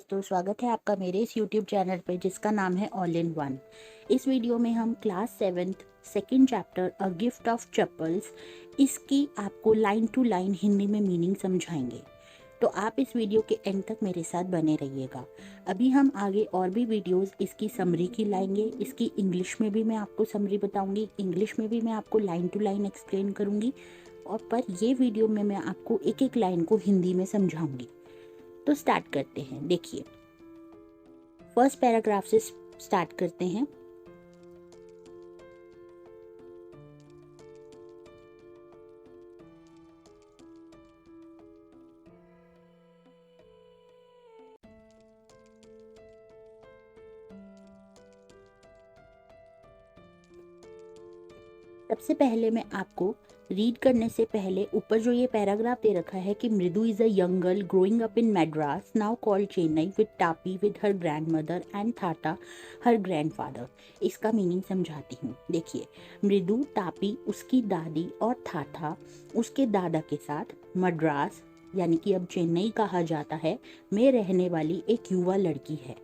दोस्तों, स्वागत है आपका मेरे इस YouTube चैनल पे जिसका नाम है ऑल इन वन। इस वीडियो में हम class 7th second chapter a gift of chappals इसकी आपको लाइन टू लाइन हिंदी में मीनिंग समझाएंगे। तो आप इस वीडियो के एंड तक मेरे साथ बने रहिएगा। अभी हम आगे और भी वीडियोस इसकी समरी की लाएंगे। इसकी इंग्लिश में भी मैं आपको समरी बताऊंगी, इंग्लिश में भी मैं आपको लाइन टू लाइन एक्सप्लेन करूंगी, और पर ये वीडियो में मैं आपको एक एक लाइन को हिंदी में समझाऊंगी। तो स्टार्ट करते हैं। देखिए, फर्स्ट पैराग्राफ से स्टार्ट करते हैं। सबसे पहले मैं आपको रीड करने से पहले ऊपर जो ये पैराग्राफ दे रखा है कि Mridu is a young girl growing up in Madras now called Chennai with Tapi with her grandmother and thatha her grandfather. इसका मीनिंग समझाती हूँ। देखिए, मृदु टापी उसकी दादी और थाथा उसके दादा के साथ मद्रास यानी कि अब चेन्नई कहा जाता है में रहने वाली एक युवा लड़की है।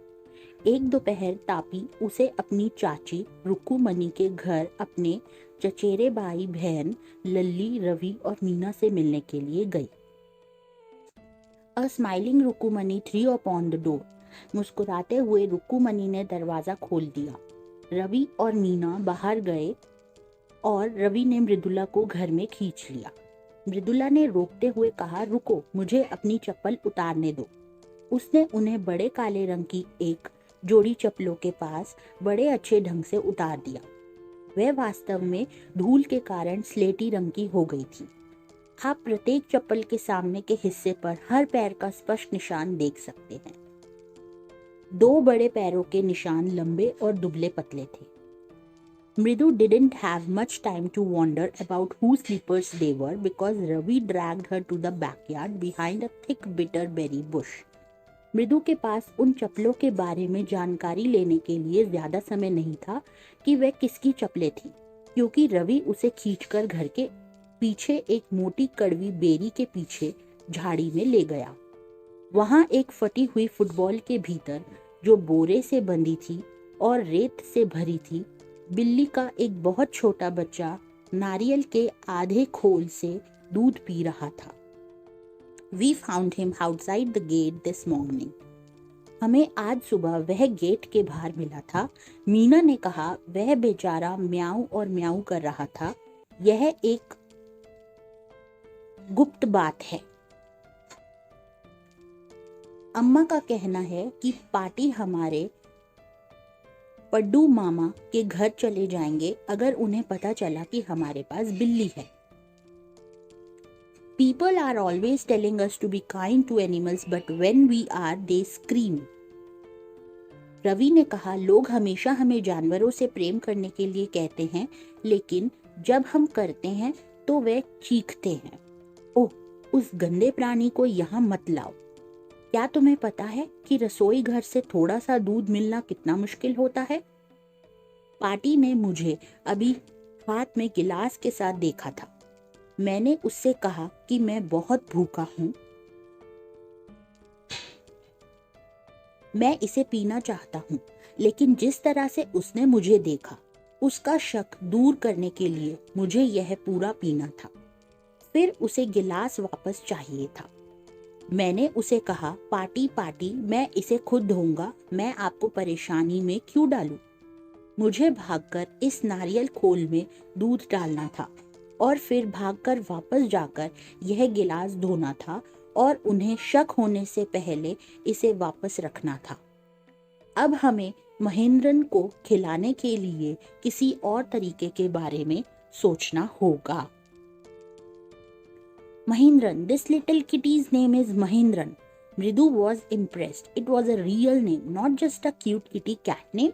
एक दोपहर तापी उसे अपनी चाची रुक्कुमनी के घर अपने चचेरे भाई बहन लल्ली, रवि और मीना से मिलने के लिए गई। A smiling Rukkumani threw upon the door. मुस्कुराते हुए रुक्कुमनी ने दरवाजा खोल दिया। रवि और मीना बाहर गए और रवि ने मृदुला को घर में खींच लिया। मृदुला ने रोकते हुए कहा, रुको, मुझे अपनी चप्पल उतारने दो। उसने उन्हें बड़े काले रंग की एक जोड़ी चप्पलों के पास बड़े अच्छे ढंग से उतार दिया। वह वास्तव में धूल के कारण स्लेटी रंग की हो गई थी। आप प्रत्येक चप्पल के सामने के हिस्से पर हर पैर का स्पष्ट निशान देख सकते हैं। दो बड़े पैरों के निशान लंबे और दुबले पतले थे। मृदु didn't have much time to wonder about whose slippers they were because Ravi dragged her to the backyard behind a thick bitter berry bush. मृदु के पास उन चप्पलों के बारे में जानकारी लेने के लिए ज्यादा समय नहीं था कि वह किसकी चप्पलें थी, क्योंकि रवि उसे खींचकर घर के पीछे एक मोटी कड़वी बेरी के पीछे झाड़ी में ले गया। वहां एक फटी हुई फुटबॉल के भीतर, जो बोरे से बंधी थी और रेत से भरी थी, बिल्ली का एक बहुत छोटा बच्चा नारियल के आधे खोल से दूध पी रहा था। We found him outside the gate this morning. हमें आज सुबह वह गेट के बाहर मिला था। मीना ने कहा, वह बेचारा म्याऊ और म्याऊ कर रहा था। यह एक गुप्त बात है। अम्मा का कहना है कि पाटी हमारे पड्डू मामा के घर चले जाएंगे अगर उन्हें पता चला कि हमारे पास बिल्ली है। People are always telling us to be kind to animals, but when we are, they scream. Ravi ने कहा, लोग हमेशा हमें जानवरों से प्रेम करने के लिए कहते हैं, लेकिन जब हम करते हैं तो वे चीखते हैं। ओह, उस गंदे प्राणी को यहाँ मत लाओ। क्या तुम्हें पता है कि रसोई घर से थोड़ा सा दूध मिलना कितना मुश्किल होता है? पाटी ने मुझे अभी हाथ में गिलास के साथ देखा था। मैंने उससे कहा कि मैं बहुत भूखा हूं, मैं इसे पीना चाहता हूं, लेकिन जिस तरह से उसने मुझे देखा, उसका शक दूर करने के लिए मुझे यह पूरा पीना था। फिर उसे गिलास वापस चाहिए था। मैंने उसे कहा, पाटी पाटी, मैं इसे खुद धोऊंगा, मैं आपको परेशानी में क्यों डालूं? मुझे भागकर इस नारियल खोल में दूध डालना था और फिर भागकर वापस जाकर यह गिलास धोना था और उन्हें शक होने से पहले इसे वापस रखना था। अब हमें महेंद्रन को खिलाने के लिए किसी और तरीके के बारे में सोचना होगा। Mahindran, this little kitty's name is Mahindran. Mridu was impressed. It was a real name, not just a cute kitty cat name.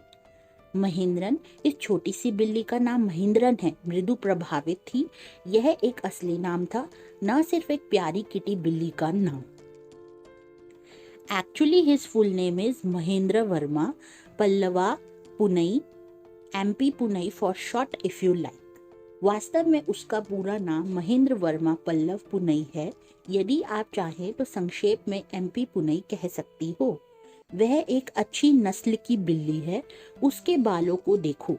Mahendran, इस छोटी सी बिल्ली का नाम महेंद्रन है। मृदु प्रभावित थी। यह एक असली नाम था, न सिर्फ एक प्यारी किटी बिल्ली का नाम। Actually his full name is Mahendra Verma Pallava Punai, MP Punai for short if you like. वास्तव में उसका पूरा नाम महेंद्र वर्मा पल्लव पुनई है। यदि आप चाहें तो संक्षेप में MP पुनई कह सकती हो। वह एक अच्छी नस्ल की बिल्ली है, उसके बालों को देखो,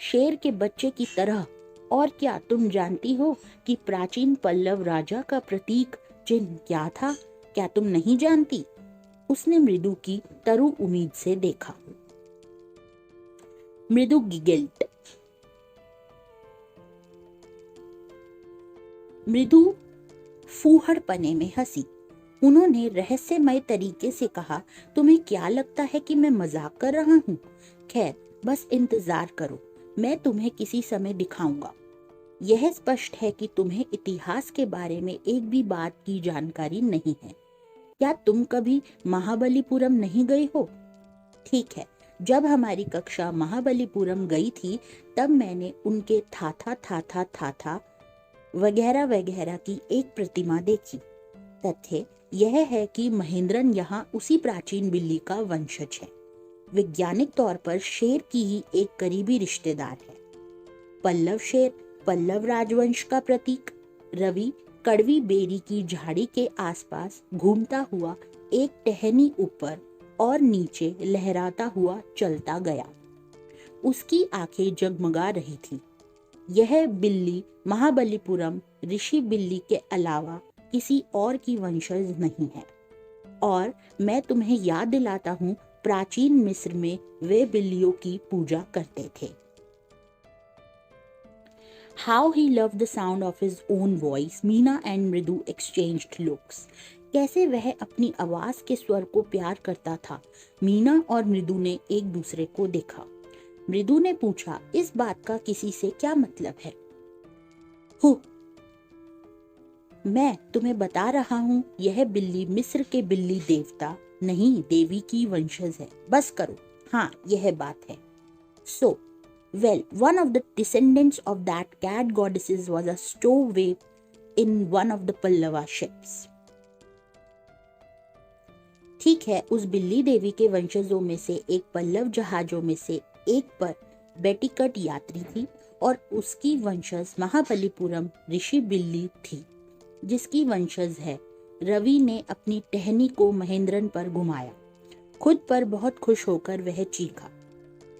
शेर के बच्चे की तरह। और क्या तुम जानती हो कि प्राचीन पल्लव राजा का प्रतीक चिन्ह क्या था? क्या तुम नहीं जानती? उसने मृदु की तरु उम्मीद से देखा। मृदु गिगिल्ट। मृदु फूहड़पने में हंसी। उन्होंने रहस्यमय तरीके से कहा, तुम्हें क्या लगता है कि मैं मजाक कर रहा हूँ? खैर, बस इंतजार करो, मैं तुम्हें किसी समय दिखाऊंगा। यह स्पष्ट है कि तुम्हें इतिहास के बारे में एक भी बात की जानकारी नहीं है। क्या तुम कभी महाबलीपुरम नहीं गई हो? ठीक है, जब हमारी कक्षा महाबलीपुरम गई थी तब मैंने उनके थाथा वगैरह वगैरह की एक प्रतिमा देखी। तथ्य यह है कि महेंद्रन यहाँ उसी प्राचीन बिल्ली का वंशज है। वैज्ञानिक तौर पर शेर की ही एक करीबी रिश्तेदार है। पल्लव शेर पल्लव राजवंश का प्रतीक। रवि कड़वी बेरी की झाड़ी के आसपास घूमता हुआ एक टहनी ऊपर और नीचे लहराता हुआ चलता गया। उसकी आंखें जगमगा रही थी। यह बिल्ली महाबलीपुरम ऋषि बिल्ली के अलावा किसी और की वंशज नहीं है। और मैं तुम्हें याद दिलाता हूँ, प्राचीन मिस्र में वे बिल्लियों की पूजा करते थे। How he loved the sound of his own voice. Meena and मृदु exchanged looks. कैसे वह अपनी आवाज के स्वर को प्यार करता था। मीना और मृदु ने एक दूसरे को देखा। मृदु ने पूछा, इस बात का किसी से क्या मतलब है? हो, मैं तुम्हें बता रहा हूँ, यह बिल्ली मिस्र के बिल्ली देवता नहीं देवी की वंशज है। बस करो, हाँ यह बात है। So, well, one of the descendants of that cat goddesses was a stowaway in one of the Pallava ships. ठीक है, उस बिल्ली देवी के वंशजों में से एक पल्लव जहाजों में से एक पर बेटिकट यात्री थी और उसकी वंशज महाबलीपुरम ऋषि बिल्ली थी, जिसकी वंशज है। रवि ने अपनी टहनी को महेंद्रन पर घुमाया। खुद पर बहुत खुश होकर वह चीखा,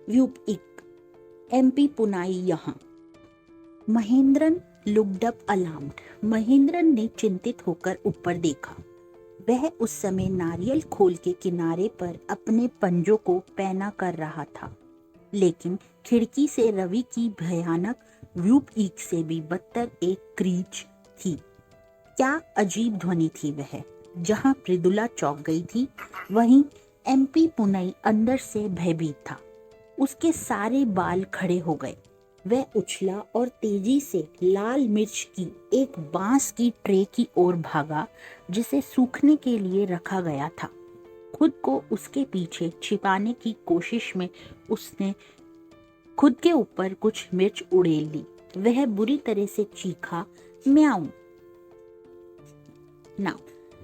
व्यूप इक, एमपी पुनाई यहाँ। Mahendran looked up alarmed. Mahendran ने चिंतित होकर ऊपर देखा। वह उस समय नारियल खोल के किनारे पर अपने पंजों को पैना कर रहा था, लेकिन खिड़की से रवि की भयानक व्यूप ईक से भी बदतर एक क्रीच थी। क्या अजीब ध्वनि थी वह। जहां मृदुला चौंक गई थी, वहीं एमपी पुनई अंदर से भयभीत था। उसके सारे बाल खड़े हो गए। वह उछला और तेजी से लाल मिर्च की एक बांस की ट्रे की ओर भागा, जिसे सूखने के लिए रखा गया था। खुद को उसके पीछे छिपाने की कोशिश में उसने खुद के ऊपर कुछ मिर्च उड़ेल ली। वह बुरी तरह से चीखा, म्याऊं। Now,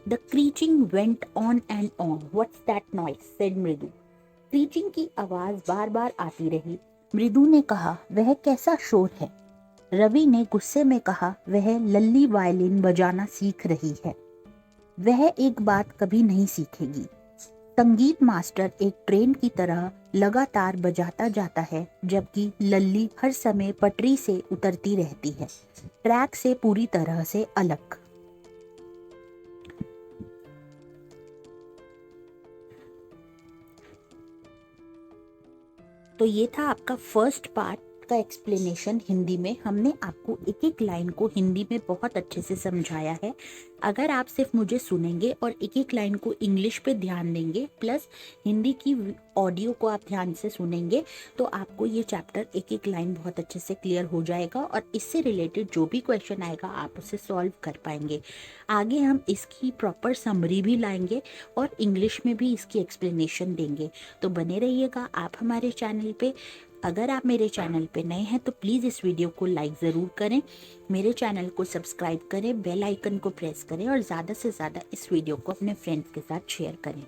the screeching went on and on. What's that noise? said मृदु। क्रीचिंग की आवाज बार बार आती रही। मृदु ने कहा, वह कैसा शोर है? रवि ने गुस्से में कहा, वह लल्ली वायलिन बजाना सीख रही है। वह एक बात कभी नहीं सीखेगी। संगीत मास्टर एक ट्रेन की तरह लगातार बजाता जाता है, जबकि लल्ली हर समय पटरी से उतरती रहती है, ट्रैक से पूरी तरह से अलग। तो ये था आपका फर्स्ट पार्ट का एक्सप्लेनेशन हिंदी में। हमने आपको एक एक लाइन को हिंदी में बहुत अच्छे से समझाया है। अगर आप सिर्फ मुझे सुनेंगे और एक एक लाइन को इंग्लिश पे ध्यान देंगे, प्लस हिंदी की ऑडियो को आप ध्यान से सुनेंगे, तो आपको ये चैप्टर एक एक लाइन बहुत अच्छे से क्लियर हो जाएगा और इससे रिलेटेड जो भी क्वेश्चन आएगा आप उसे सॉल्व कर पाएंगे। आगे हम इसकी प्रॉपर समरी भी लाएंगे और इंग्लिश में भी इसकी एक्सप्लेनेशन देंगे। तो बने रहिएगा आप हमारे चैनल पे। अगर आप मेरे चैनल पे नए हैं तो प्लीज़ इस वीडियो को लाइक ज़रूर करें, मेरे चैनल को सब्सक्राइब करें, बेल आइकन को प्रेस करें और ज़्यादा से ज़्यादा इस वीडियो को अपने फ्रेंड्स के साथ शेयर करें।